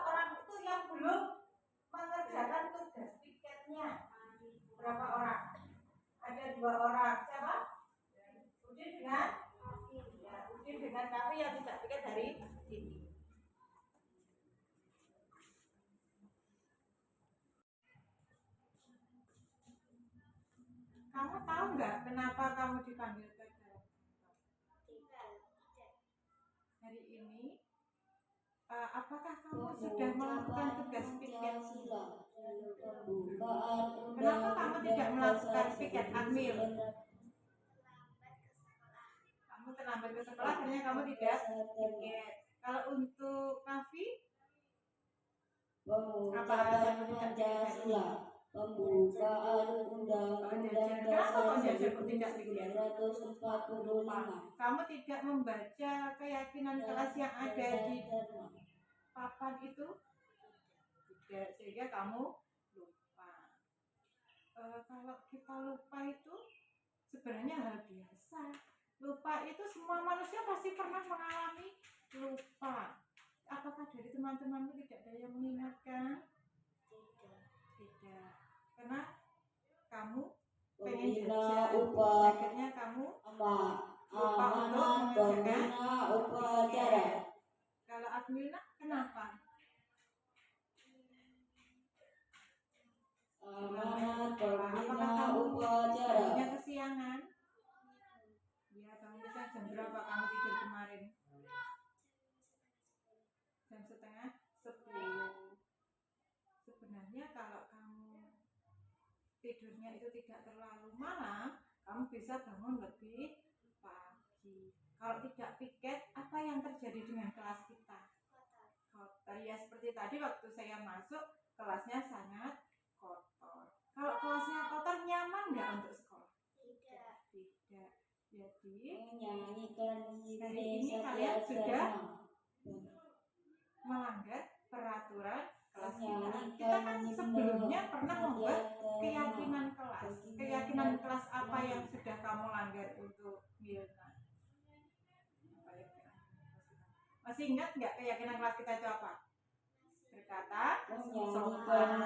orang itu yang belum mengerjakan tugas piketnya? Berapa orang? Ada 2 orang. Siapa? Udin dengan ya, Udin dengan Kavi yang tidak piket hari ini. Kamu tahu nggak kenapa kamu dipanggil ke dalam? Hari ini apakah kamu sudah melakukan tugas piket? Kenapa kamu tidak melakukan piket Akmil? Kamu terlambat ke sekolah, akhirnya kamu tidak piket. Kalau untuk Kavi, apa alasan tidak piket? Pembukaan Undang-Undang Dasar 1945. Kamu tidak membaca keyakinan kelas yang ada di papan itu? Tidak, sehingga kamu lupa. Kalau kita lupa itu sebenarnya hal biasa. Lupa itu semua manusia pasti pernah mengalami lupa. Apakah dari teman-temanmu tidak ada yang mengingatkan? Tidak. Karena kamu pengen jajan, akhirnya kamu lupa untuk mengerjakan upacara. Kalau Admilna, kenapa? Apakah kamu punya kesiangan? Ya, kamu bisa jam berapa kamu tidur kemarin? Jam setengah 10. Sebenarnya kalau kamu tidurnya itu tidak terlalu malam, kamu bisa bangun lebih pagi. Kalau tidak piket, apa yang terjadi dengan kelas kita? Kotor. Ya seperti tadi waktu saya masuk, kelasnya sangat kotor. Kalau kelasnya kotor, nyaman nggak untuk sekolah? Tidak. Jadi hari ini kalian sudah melanggar peraturan kelas kita. Kita kan sebelumnya pernah membuat keyakinan kelas. Keyakinan kelas apa yang sudah kamu langgar untuk Milna? Masih ingat nggak keyakinan kelas kita itu apa? Berkata sopan,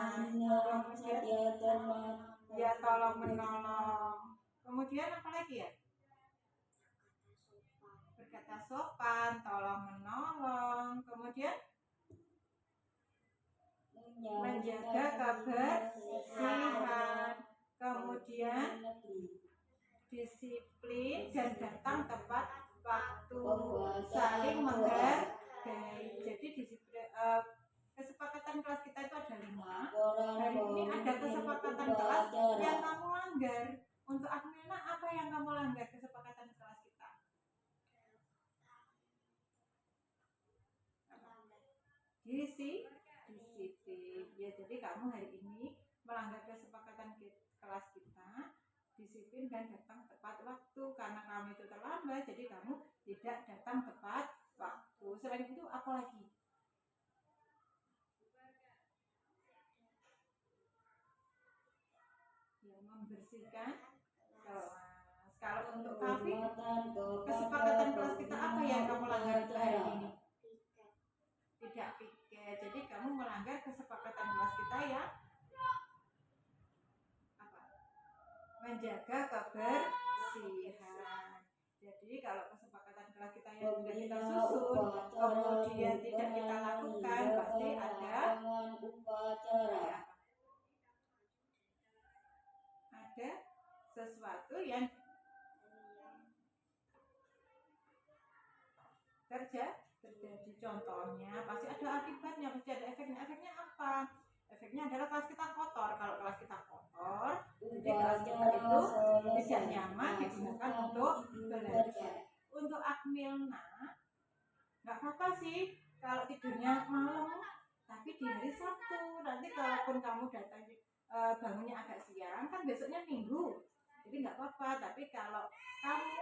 ya tolong menolong. Kemudian apa lagi ya? Berkata sopan, tolong menolong. Kemudian menjaga kebersihan. Kemudian disiplin dan datang tepat waktu, saling menghargai. Jadi disiplin, kesepakatan kelas kita itu ada 5. Hari ini ada kesepakatan kelas yang kamu langgar. Untuk Akmilna, apa yang kamu langgar kesepakatan kelas kita? Disiplin. Ya, jadi kamu hari ini melanggar kesepakatan kelas kita, disiplin dan datang tepat waktu. Karena kamu itu terlambat, jadi kamu tidak datang tepat waktu. Selain itu apa lagi? Ya, membersihkan kelas. Kalau untuk Kavi, kesepakatan kelas kita apa yang kamu langgar hari ini? Tidak piket. Jadi kamu melanggar kesepakatan kelas kita ya. Apa? Menjaga kebersihan. Jadi kalau kesepakatan kelas kita yang tidak kita susun, kemudian tidak kita lakukan, pasti ada sesuatu yang terjadi. Contohnya pasti ada akibatnya, pasti ada efeknya. Efeknya apa? Efeknya adalah kelas kita kotor. Kalau kelas kita kotor, jadi kelas kita itu tidak nyaman digunakan untuk belajar. Untuk Akmilna, nggak apa-apa sih kalau tidurnya malam, tapi di hari Sabtu. Nanti kalaupun kamu datang bangunnya agak siang, kan besoknya Minggu, jadi nggak apa-apa. Tapi kalau kamu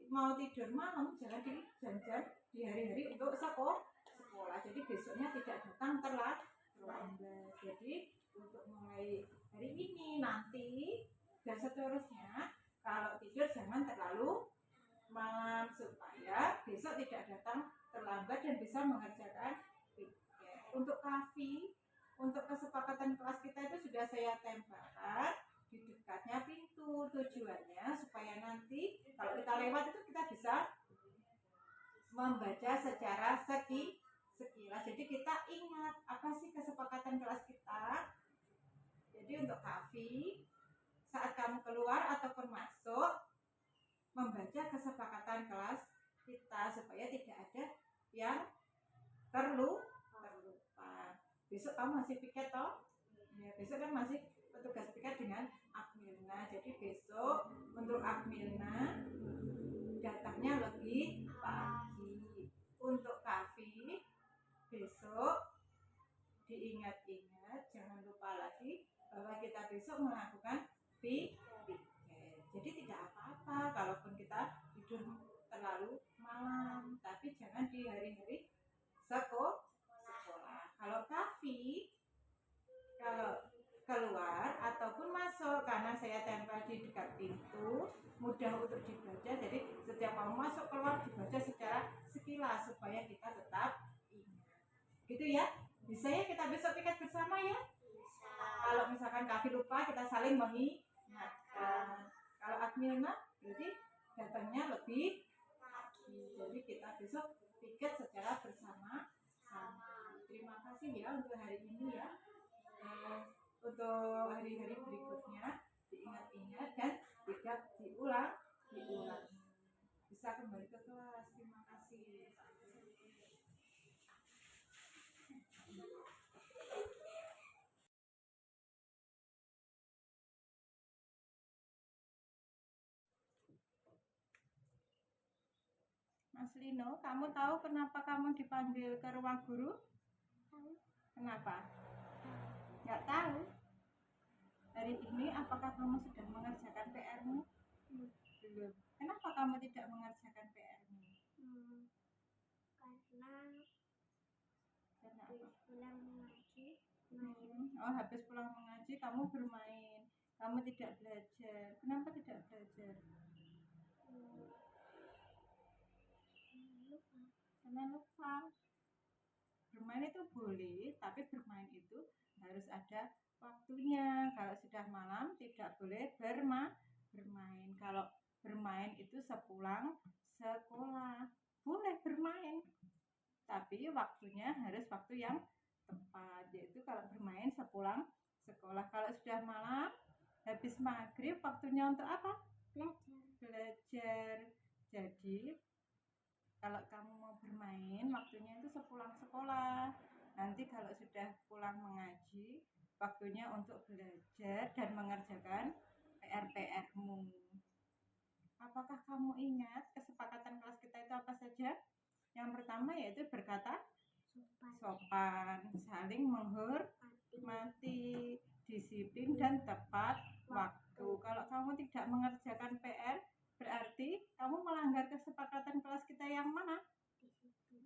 mau tidur malam, jangan di jam-jam di hari-hari untuk sekolah. Jadi besoknya tidak datang terlambat. Jadi untuk mulai hari ini, nanti dan seterusnya, kalau tidur jangan terlalu malam supaya besok tidak datang terlambat dan bisa mengerjakan piket. Untuk kafi, untuk kesepakatan kelas kita itu sudah saya tempelkan di dekatnya pintu. Tujuannya supaya nanti kalau kita lewat itu kita bisa membaca secara sekilas. Jadi kita ingat apa sih kesepakatan kelas kita. Jadi untuk kafi, saat kamu keluar ataupun masuk, membaca kesepakatan kelas kita supaya tidak ada yang terlupa. Besok kamu masih piket toh? Ya, besok kan masih petugas piket dengan Akmilna. Jadi besok untuk Akmilna datangnya lebih pagi. Untuk kafi besok diingat-ingat, jangan lupa lagi bahwa kita besok melakukan piket. Jadi tidak apa-apa kalaupun kita tidur terlalu malam, tapi jangan di hari-hari sekolah. Kalau kafi, kalau keluar ataupun masuk, karena saya tempel di dekat pintu, mudah untuk dibaca. Jadi setiap kamu masuk keluar dibaca secara sekilas supaya kita tetap ingat. Gitu ya. Bisa ya kita besok piket bersama ya. Kalau misalkan kafi lupa, kita saling mengingatkan. Kalau Akmilna berarti datangnya lebih pagi. Jadi kita besok piket secara bersama-sama. Terima kasih ya untuk hari ini ya. Untuk hari-hari berikutnya diingat-ingat dan tidak diulang. Bisa kembali ke kelas. Terima kasih. Mas Lino, kamu tahu kenapa kamu dipanggil ke ruang guru? Tahu. Kenapa? Nggak tahu. Hari ini apakah kamu sudah mengerjakan PR-mu? Belum. Kenapa kamu tidak mengerjakan PR-mu? Karena Karena apa? habis pulang mengaji main. Oh, habis pulang mengaji kamu bermain. Kamu tidak belajar. Kenapa tidak belajar? Karena lupa. Bermain itu boleh, tapi bermain itu harus ada waktunya. Kalau sudah malam tidak boleh bermain. Kalau bermain itu sepulang sekolah. Boleh bermain, tapi waktunya harus waktu yang tepat, yaitu kalau bermain sepulang sekolah. Kalau sudah malam, habis maghrib, waktunya untuk apa? Belajar. Jadi kalau kamu mau bermain, waktunya itu sepulang sekolah. Nanti kalau sudah pulang mengaji, waktunya untuk belajar dan mengerjakan PR-PR-mu. Apakah kamu ingat kesepakatan kelas kita itu apa saja? Yang pertama yaitu berkata sopan, saling menghormati, disiplin dan tepat waktu. Kalau kamu tidak mengerjakan PR, berarti kamu melanggar kesepakatan kelas kita yang mana?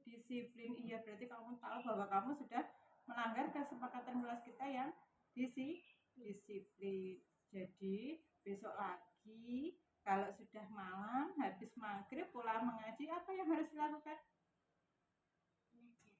Disiplin. Iya, berarti kamu tahu bahwa kamu sudah melanggar kesepakatan kelas kita yang disiplin. Jadi besok lagi kalau sudah malam habis maghrib pulang mengaji, apa yang harus dilakukan?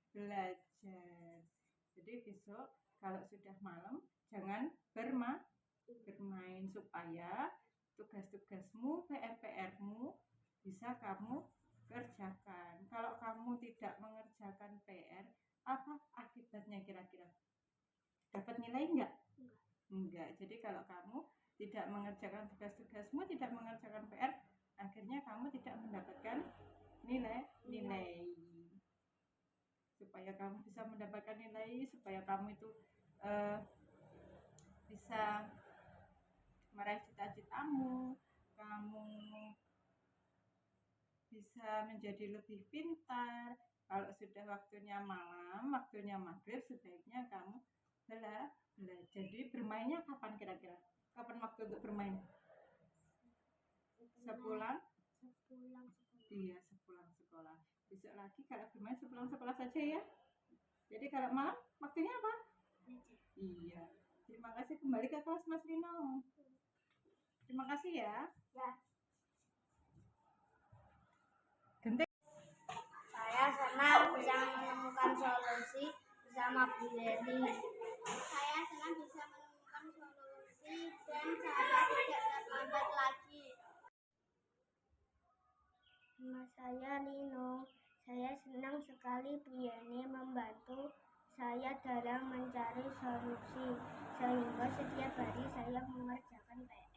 Belajar. Jadi besok kalau sudah malam jangan bermain supaya tugas-tugasmu, PR-PR-mu bisa kamu kerjakan. Kalau kamu tidak mengerjakan PR, apa akibatnya kira-kira? Dapat nilai enggak? Enggak. Jadi kalau kamu tidak mengerjakan tugas-tugasmu, tidak mengerjakan PR, akhirnya kamu tidak mendapatkan nilai. Supaya kamu bisa mendapatkan nilai, supaya kamu itu bisa meraih cita-citamu, kamu bisa menjadi lebih pintar. Kalau sudah waktunya malam, waktunya maghrib, sebaiknya kamu belajar. Jadi bermainnya kapan kira-kira? Kapan waktu untuk bermain? Sepulang? Iya, sepulang sekolah. Besok lagi kalau bermain sepulang sekolah saja ya. Jadi kalau malam waktunya apa? Iya. Terima kasih, kembali ke kelas Mas Lino. Terima kasih ya. Saya senang bisa menemukan solusi bersama bersama Bu Yeni. Saya senang bisa menemukan solusi dan saya tidak terlambat lagi. Nama saya Lino. Saya senang sekali Bu Yeni membantu saya dalam mencari solusi, sehingga setiap hari saya mengerjakan PR.